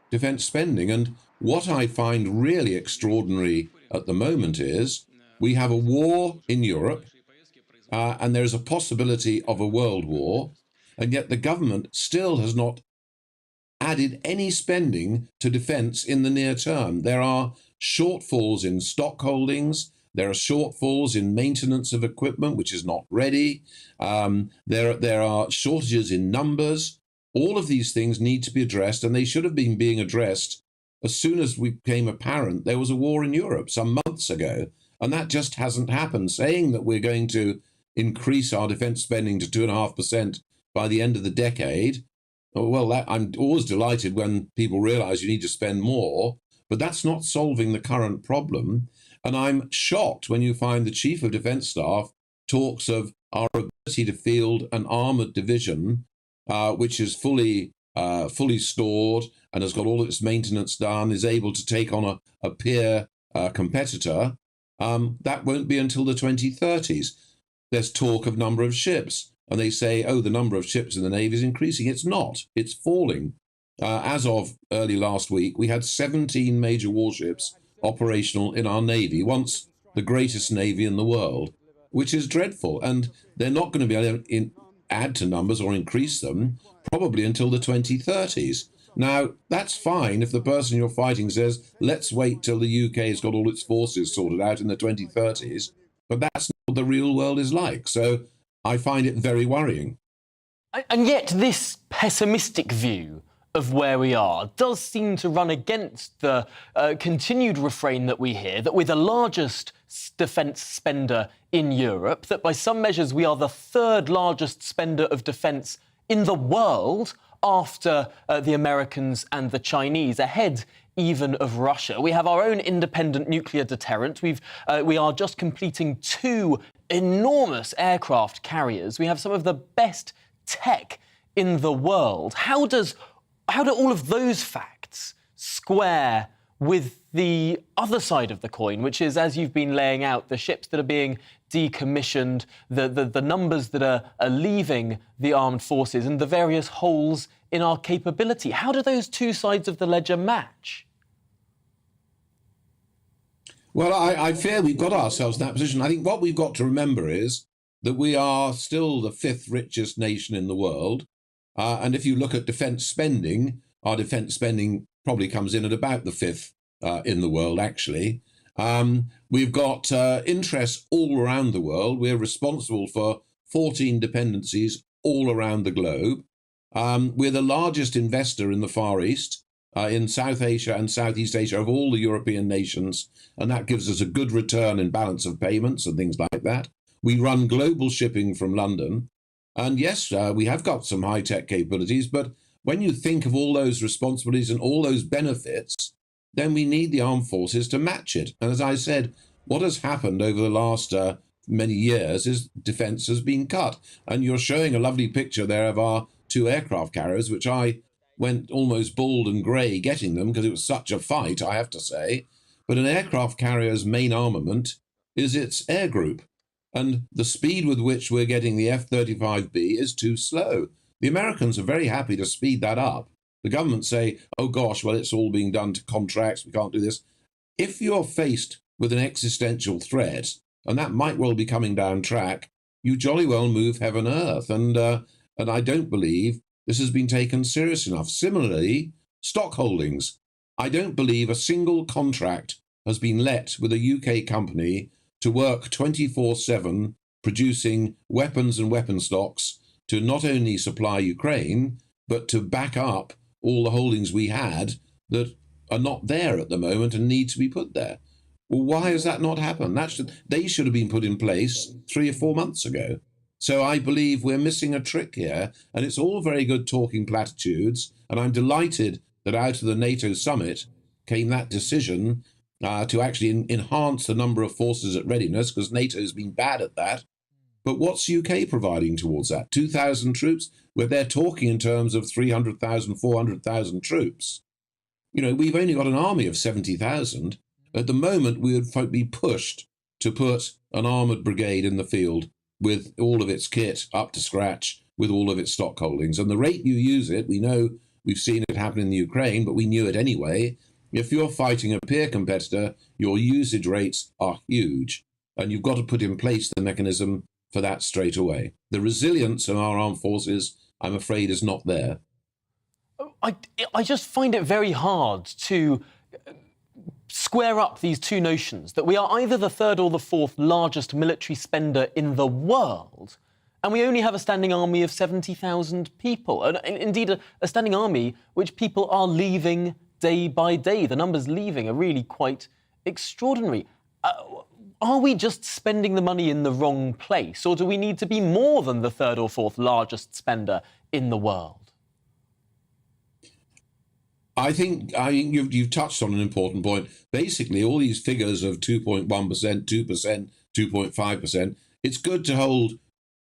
[SPEAKER 18] defence spending. And what I find really extraordinary at the moment is we have a war in Europe, and there's a possibility of a world war, and yet the government still has not added any spending to defence in the near term. There are shortfalls in stock holdings. There are shortfalls in maintenance of equipment, which is not ready. There are shortages in numbers. All of these things need to be addressed, and they should have been being addressed as soon as we became apparent there was a war in Europe some months ago. And that just hasn't happened. Saying that we're going to increase our defence spending to 2.5% by the end of the decade, well, I'm always delighted when people realise you need to spend more, but that's not solving the current problem. And I'm shocked when you find the Chief of Defence Staff talks of our ability to field an armoured division, which is fully stored and has got all its maintenance done, is able to take on a peer competitor. That won't be until the 2030s. There's talk of number of ships, and they say, oh, the number of ships in the Navy is increasing. It's not. It's falling. As of early last week, we had 17 major warships operational in our Navy, once the greatest Navy in the world, which is dreadful. And they're not going to be able to add to numbers or increase them probably until the 2030s. Now, that's fine if the person you're fighting says, let's wait till the UK has got all its forces sorted out in the 2030s. But that's not what the real world is like. So I find it very worrying.
[SPEAKER 9] And yet this pessimistic view of where we are does seem to run against the continued refrain that we hear, that we're the largest defence spender in Europe, that by some measures we are the third largest spender of defence in the world after the Americans and the Chinese, ahead even of Russia. We have our own independent nuclear deterrent. We are just completing 2 enormous aircraft carriers. We have some of the best tech in the world. How do all of those facts square with the other side of the coin, which is, as you've been laying out, the ships that are being decommissioned, the numbers that are leaving the armed forces, and the various holes in our capability? How do those two sides of the ledger match?
[SPEAKER 18] Well, I fear we've got ourselves in that position. I think what we've got to remember is that we are still the 5th richest nation in the world. And if you look at defence spending, our defence spending probably comes in at about the 5th in the world, actually. We've got interests all around the world. We're responsible for 14 dependencies all around the globe. We're the largest investor in the Far East, in South Asia and Southeast Asia of all the European nations, and that gives us a good return in balance of payments and things like that. We run global shipping from London. And yes, we have got some high-tech capabilities, but when you think of all those responsibilities and all those benefits, then we need the armed forces to match it. And as I said, what has happened over the last many years is defence has been cut. And you're showing a lovely picture there of our 2 aircraft carriers, which I went almost bald and grey getting them because it was such a fight, I have to say. But an aircraft carrier's main armament is its air group. And the speed with which we're getting the F-35B is too slow. The Americans are very happy to speed that up. The government say, oh gosh, well, it's all being done to contracts, we can't do this. If you're faced with an existential threat, and that might well be coming down track, you jolly well move heaven and earth. And I don't believe this has been taken serious enough. Similarly, stock holdings. I don't believe a single contract has been let with a UK company to work 24/7 producing weapons and weapon stocks to not only supply Ukraine, but to back up all the holdings we had that are not there at the moment and need to be put there. Well, why has that not happened? They should have been put in place 3 or 4 months ago. So I believe we're missing a trick here, and it's all very good talking platitudes, and I'm delighted that out of the NATO summit came that decision to actually enhance the number of forces at readiness, because NATO has been bad at that. But what's UK providing towards that? 2,000 troops? Where they're talking in terms of 300,000, 400,000 troops. You know, we've only got an army of 70,000. At the moment, we would be pushed to put an armoured brigade in the field with all of its kit up to scratch, with all of its stock holdings. And the rate you use it, we know we've seen it happen in the Ukraine, but we knew it anyway. If you're fighting a peer competitor, your usage rates are huge. And you've got to put in place the mechanism for that straight away. The resilience of our armed forces, I'm afraid, is not there.
[SPEAKER 9] I just find it very hard to square up these two notions, that we are either the third or the fourth largest military spender in the world, and we only have a standing army of 70,000 people. And indeed, a standing army which people are leaving day by day. The numbers leaving are really quite extraordinary. Are we just spending the money in the wrong place, or do we need to be more than the third or fourth largest spender in the world?
[SPEAKER 18] I think you've touched on an important point. Basically, all these figures of 2.1%, 2%, 2.5%, it's good to hold,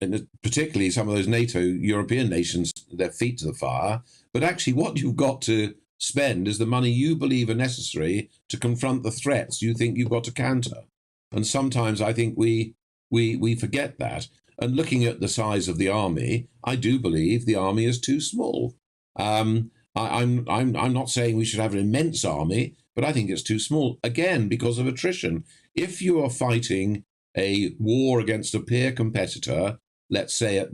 [SPEAKER 18] and particularly some of those NATO European nations, their feet to the fire. But actually, what you've got to spend is the money you believe are necessary to confront the threats you think you've got to counter. And sometimes I think we forget that. And looking at the size of the army, I do believe the army is too small. I'm not saying we should have an immense army, but I think it's too small, again, because of attrition. If you are fighting a war against a peer competitor, let's say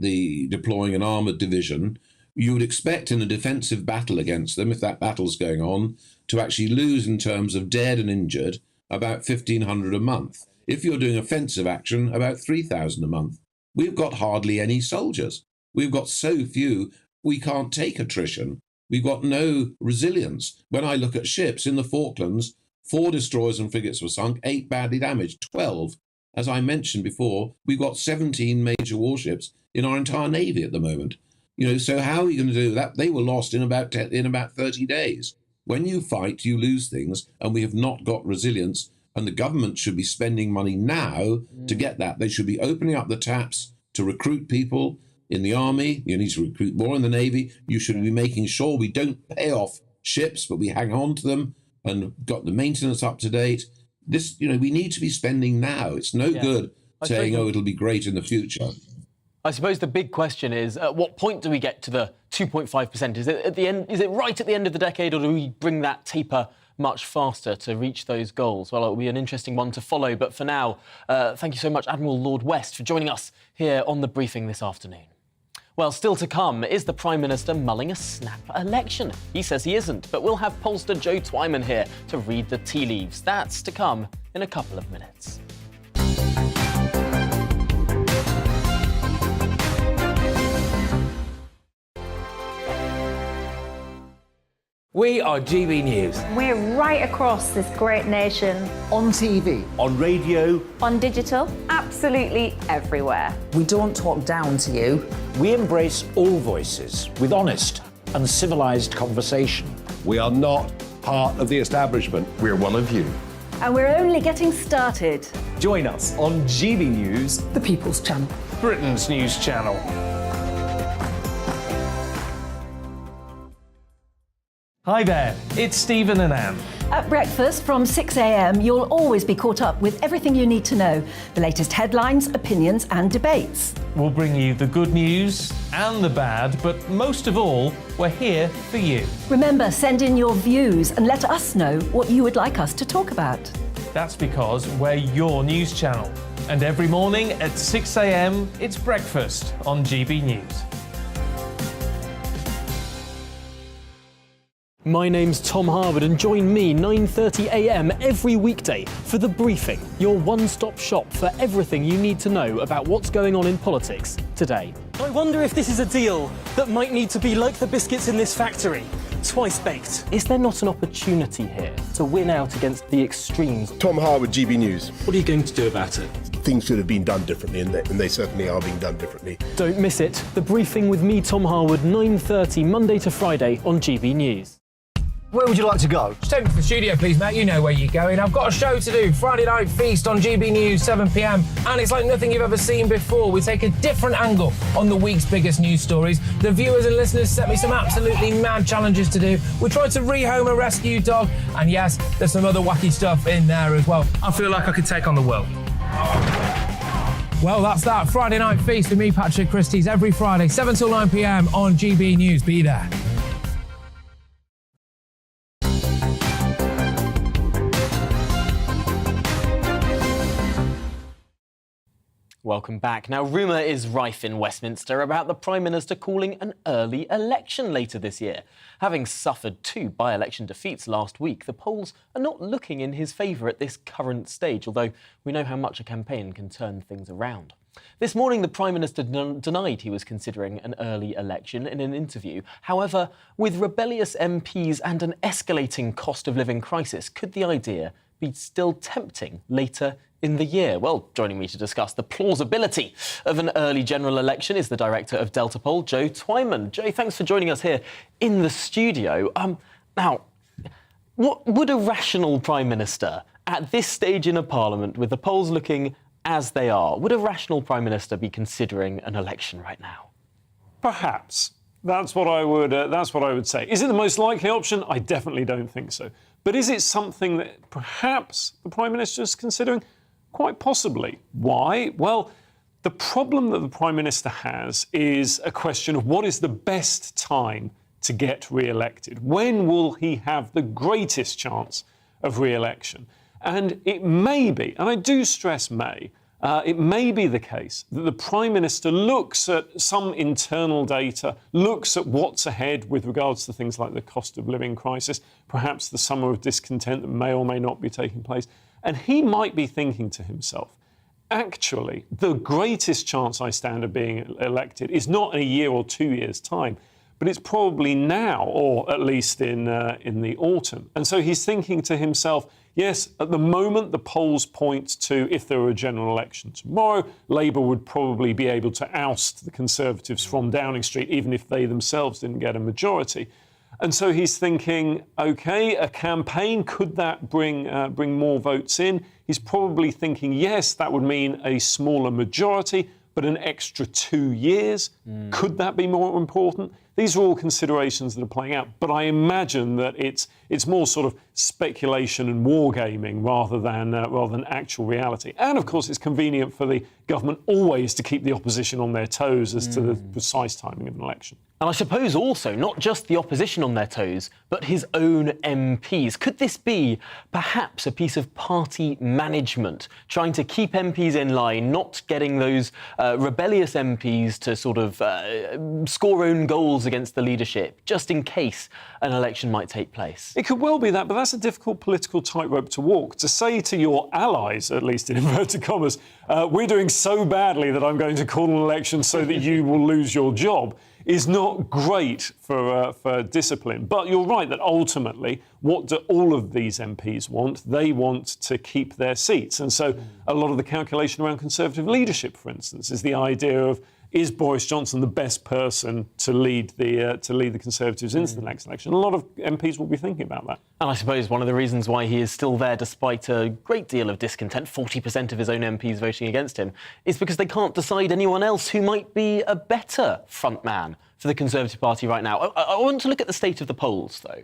[SPEAKER 18] deploying an armoured division, you would expect in a defensive battle against them, if that battle's going on, to actually lose in terms of dead and injured about 1,500 a month. If you're doing offensive action, about 3,000 a month. We've got hardly any soldiers. We've got so few, we can't take attrition. We've got no resilience. When I look at ships in the Falklands, 4 destroyers and frigates were sunk, 8 badly damaged, 12. As I mentioned before, we've got 17 major warships in our entire navy at the moment. You know, so how are you going to do that? They were lost in about 30 days. When you fight, you lose things, and we have not got resilience. And the government should be spending money now to get that. They should be opening up the taps to recruit people in the army. You need to recruit more in the navy. You should be making sure we don't pay off ships, but we hang on to them and got the maintenance up to date. This, you know, we need to be spending now. It's no good saying, oh, it'll be great in the future.
[SPEAKER 9] I suppose the big question is, at what point do we get to the 2.5%? Is it at the end? Is it right at the end of the decade, or do we bring that taper much faster to reach those goals? Well, it'll be an interesting one to follow. But for now, thank you so much, Admiral Lord West, for joining us here on The Briefing this afternoon. Well, still to come, is the Prime Minister mulling a snap election? He says he isn't, but we'll have pollster Joe Twyman here to read the tea leaves. That's to come in a couple of minutes.
[SPEAKER 1] We are GB News.
[SPEAKER 2] We're right across this great nation.
[SPEAKER 3] On TV.
[SPEAKER 19] On radio.
[SPEAKER 2] On digital. Absolutely everywhere.
[SPEAKER 19] We don't talk down to you.
[SPEAKER 4] We embrace all voices with honest and civilised conversation.
[SPEAKER 5] We are not part of the establishment.
[SPEAKER 19] We're one of you.
[SPEAKER 2] And we're only getting started.
[SPEAKER 19] Join us on GB News,
[SPEAKER 8] the People's Channel.
[SPEAKER 7] Britain's news channel. Hi there, it's Stephen and Anne.
[SPEAKER 8] At breakfast from 6 a.m, you'll always be caught up with everything you need to know, the latest headlines, opinions and debates.
[SPEAKER 7] We'll bring you the good news and the bad, but most of all, we're here for you.
[SPEAKER 8] Remember, send in your views and let us know what you would like us to talk about.
[SPEAKER 7] That's because we're your news channel. And every morning at 6 a.m, it's breakfast on GB News.
[SPEAKER 17] My name's Tom Harwood, and join me 9:30 a.m. every weekday for The Briefing, your one-stop shop for everything you need to know about what's going on in politics today. I wonder if this is a deal that might need to be like the biscuits in this factory, twice baked.
[SPEAKER 7] Is there not an opportunity here to win out against the extremes?
[SPEAKER 5] Tom Harwood, GBNews.
[SPEAKER 7] What are you going to do about it?
[SPEAKER 5] Things should have been done differently, and they certainly are being done differently.
[SPEAKER 7] Don't miss it. The Briefing with me, Tom Harwood, 9:30 Monday to Friday on GB News.
[SPEAKER 3] Where would you like to go?
[SPEAKER 11] Just take me to the studio, please, mate. You know where you're going. I've got a show to do. Friday Night Feast on GB News, 7 p.m. And it's like nothing you've ever seen before. We take a different angle on the week's biggest news stories. The viewers and listeners set me some absolutely mad challenges to do. We tried to rehome a rescue dog. And yes, there's some other wacky stuff in there as well. I feel like I could take on the world. Well, that's that. Friday Night Feast with me, Patrick Christie's, every Friday, 7 till 9 p.m. on GB News. Be there.
[SPEAKER 9] Welcome back. Now, rumour is rife in Westminster about the Prime Minister calling an early election later this year. Having suffered 2 by-election defeats last week, the polls are not looking in his favour at this current stage, although we know how much a campaign can turn things around. This morning, the Prime Minister denied he was considering an early election in an interview. However, with rebellious MPs and an escalating cost of living crisis, could the idea be still tempting later in the year? Well, joining me to discuss the plausibility of an early general election is the director of Delta Poll, Joe Twyman. Joe, thanks for joining us here in the studio. Now, what would a rational Prime Minister at this stage in a parliament, with the polls looking as they are, would a rational Prime Minister be considering an election right now?
[SPEAKER 20] Perhaps. That's what I would say. Is it the most likely option? I definitely don't think so. But is it something that perhaps the Prime Minister is considering? Quite possibly. Why? Well, the problem that the Prime Minister has is a question of what is the best time to get re-elected. When will he have the greatest chance of re-election? And it may be, and I do stress may, it may be the case that the Prime Minister looks at some internal data, looks at what's ahead with regards to things like the cost of living crisis, perhaps the summer of discontent that may or may not be taking place, and he might be thinking to himself, actually, the greatest chance I stand of being elected is not in a year or 2 years' time, but it's probably now, or at least in the autumn. And so he's thinking to himself, yes, at the moment, the polls point to, if there were a general election tomorrow, Labour would probably be able to oust the Conservatives from Downing Street, even if they themselves didn't get a majority. And so he's thinking, OK, a campaign, could that bring more votes in? He's probably thinking, yes, that would mean a smaller majority, but an extra 2 years. Could that be more important? These are all considerations that are playing out, but I imagine that it's more sort of speculation and wargaming rather than actual reality. And of course, it's convenient for the government always to keep the opposition on their toes as to the precise timing of an election.
[SPEAKER 9] And I suppose also not just the opposition on their toes, but his own MPs. Could this be perhaps a piece of party management, trying to keep MPs in line, not getting those rebellious MPs to sort of score own goals against the leadership, just in case an election might take place?
[SPEAKER 20] It could well be that, but that's a difficult political tightrope to walk. To say to your allies, at least in inverted commas, we're doing so badly that I'm going to call an election so that you will lose your job, is not great for discipline. But you're right that ultimately, what do all of these MPs want? They want to keep their seats. And so a lot of the calculation around Conservative leadership, for instance, is the idea of, is Boris Johnson the best person to lead the Conservatives into the next election? A lot of MPs will be thinking about that.
[SPEAKER 9] And I suppose one of the reasons why he is still there, despite a great deal of discontent, 40% of his own MPs voting against him, is because they can't decide anyone else who might be a better frontman for the Conservative Party right now. I want to look at the state of the polls, though,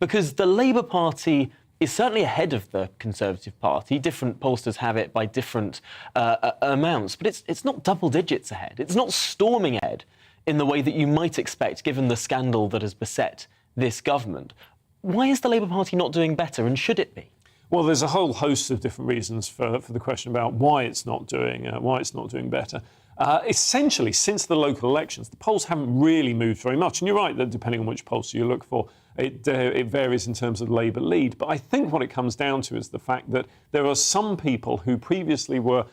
[SPEAKER 9] because the Labour Party is certainly ahead of the Conservative Party. Different pollsters have it by different amounts, but it's not double digits ahead. It's not storming ahead in the way that you might expect, given the scandal that has beset this government. Why is the Labour Party not doing better, and should it be?
[SPEAKER 20] Well, there's a whole host of different reasons for the question about why it's not doing better. Essentially, since the local elections, the polls haven't really moved very much. And you're right that depending on which pollster you look for, it varies in terms of Labour lead. But I think what it comes down to is the fact that there are some people who previously were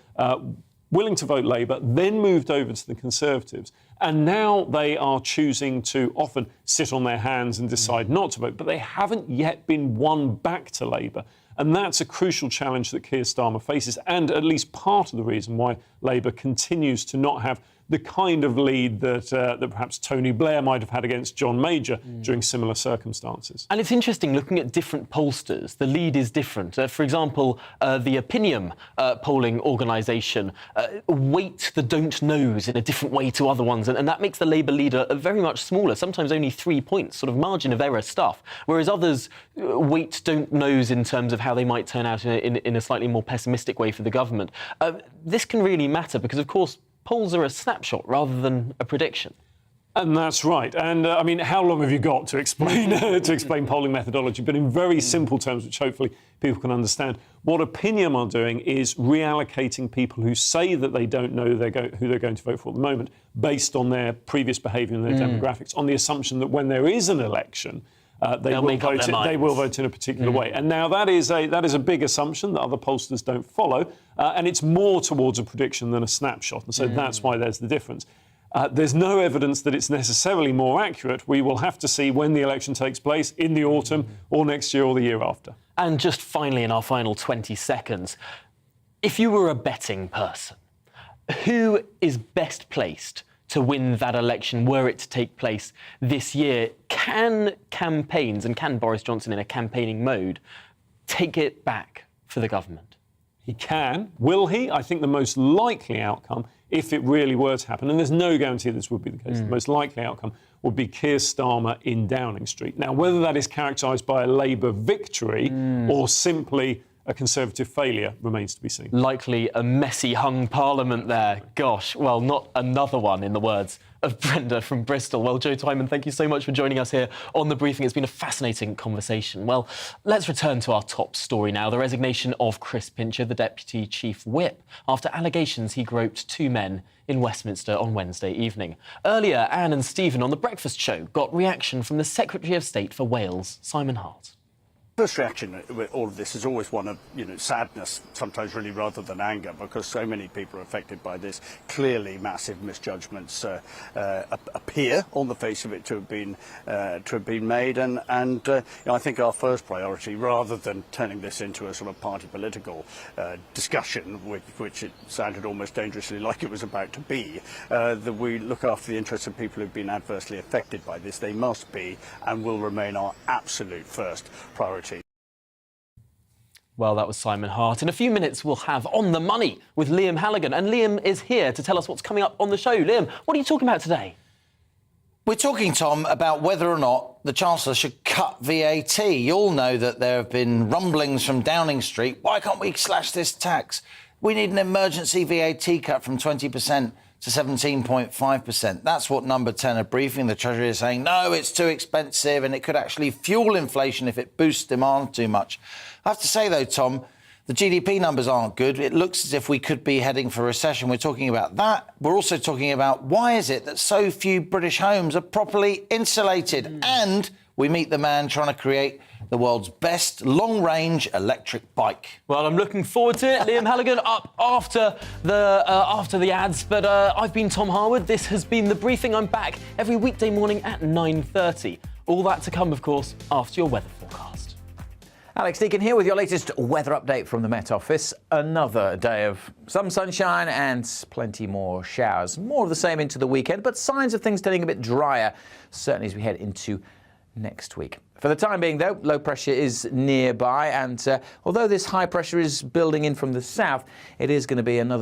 [SPEAKER 20] willing to vote Labour, then moved over to the Conservatives, and now they are choosing to often sit on their hands and decide not to vote, but they haven't yet been won back to Labour. And that's a crucial challenge that Keir Starmer faces, and at least part of the reason why Labour continues to not have the kind of lead that perhaps Tony Blair might have had against John Major during similar circumstances.
[SPEAKER 9] And it's interesting, looking at different pollsters, the lead is different. For example, the Opinium polling organisation weight the don't knows in a different way to other ones, and that makes the Labour leader very much smaller, sometimes only 3 points, sort of margin of error stuff, whereas others weight don't knows in terms of how they might turn out in a slightly more pessimistic way for the government. This can really matter because, of course, polls are a snapshot rather than a prediction.
[SPEAKER 20] And that's right. And I mean, how long have you got to explain polling methodology? But in very simple terms, which hopefully people can understand, what Opinium are doing is reallocating people who say that they don't know who they're going to vote for at the moment, based on their previous behaviour and their demographics, on the assumption that when there is an election, they will vote in a particular way. And now that is a big assumption that other pollsters don't follow, and it's more towards a prediction than a snapshot. And so that's why there's the difference. There's no evidence that it's necessarily more accurate. We will have to see when the election takes place, in the autumn, or next year, or the year after.
[SPEAKER 9] And just finally, in our final 20 seconds, if you were a betting person, who is best placed to win that election were it to take place this year? Can campaigns, and can Boris Johnson in a campaigning mode, take it back for the government?
[SPEAKER 20] He can. Will he? I think the most likely outcome, if it really were to happen, and there's no guarantee this would be the case, the most likely outcome would be Keir Starmer in Downing Street. Now, whether that is characterised by a Labour victory or simply a Conservative failure remains to be seen.
[SPEAKER 9] Likely a messy hung parliament there. Gosh, well, not another one, in the words of Brenda from Bristol. Well, Joe Timon, thank you so much for joining us here on The Briefing. It's been a fascinating conversation. Well, let's return to our top story now, the resignation of Chris Pincher, the Deputy Chief Whip, after allegations he groped 2 men in Westminster on Wednesday evening. Earlier, Anne and Stephen on The Breakfast Show got reaction from the Secretary of State for Wales, Simon Hart.
[SPEAKER 6] First reaction with all of this is always one of sadness, sometimes really rather than anger, because so many people are affected by this. Clearly, massive misjudgments appear on the face of it to have been made, and I think our first priority, rather than turning this into a sort of party political discussion, which it sounded almost dangerously like it was about to be, that we look after the interests of people who've been adversely affected by this. They must be and will remain our absolute first priority.
[SPEAKER 9] Well, that was Simon Hart. In a few minutes, we'll have On the Money with Liam Halligan. And Liam is here to tell us what's coming up on the show. Liam, what are you talking about today?
[SPEAKER 21] We're talking, Tom, about whether or not the Chancellor should cut VAT. You all know that there have been rumblings from Downing Street. Why can't we slash this tax? We need an emergency VAT cut from 20% to 17.5%. That's what Number 10 are briefing. The Treasury is saying, no, it's too expensive and it could actually fuel inflation if it boosts demand too much. I have to say, though, Tom, the GDP numbers aren't good. It looks as if we could be heading for a recession. We're talking about that. We're also talking about why is it that so few British homes are properly insulated? And we meet the man trying to create the world's best long-range electric bike.
[SPEAKER 9] Well, I'm looking forward to it. Liam Halligan up after the ads. But I've been Tom Harwood. This has been The Briefing. I'm back every weekday morning at 9:30. All that to come, of course, after your weather forecast.
[SPEAKER 1] Alex Deacon here with your latest weather update from the Met Office. Another day of some sunshine and plenty more showers. More of the same into the weekend, but signs of things turning a bit drier, certainly as we head into next week. For the time being, though, low pressure is nearby, and although this high pressure is building in from the south, it is going to be another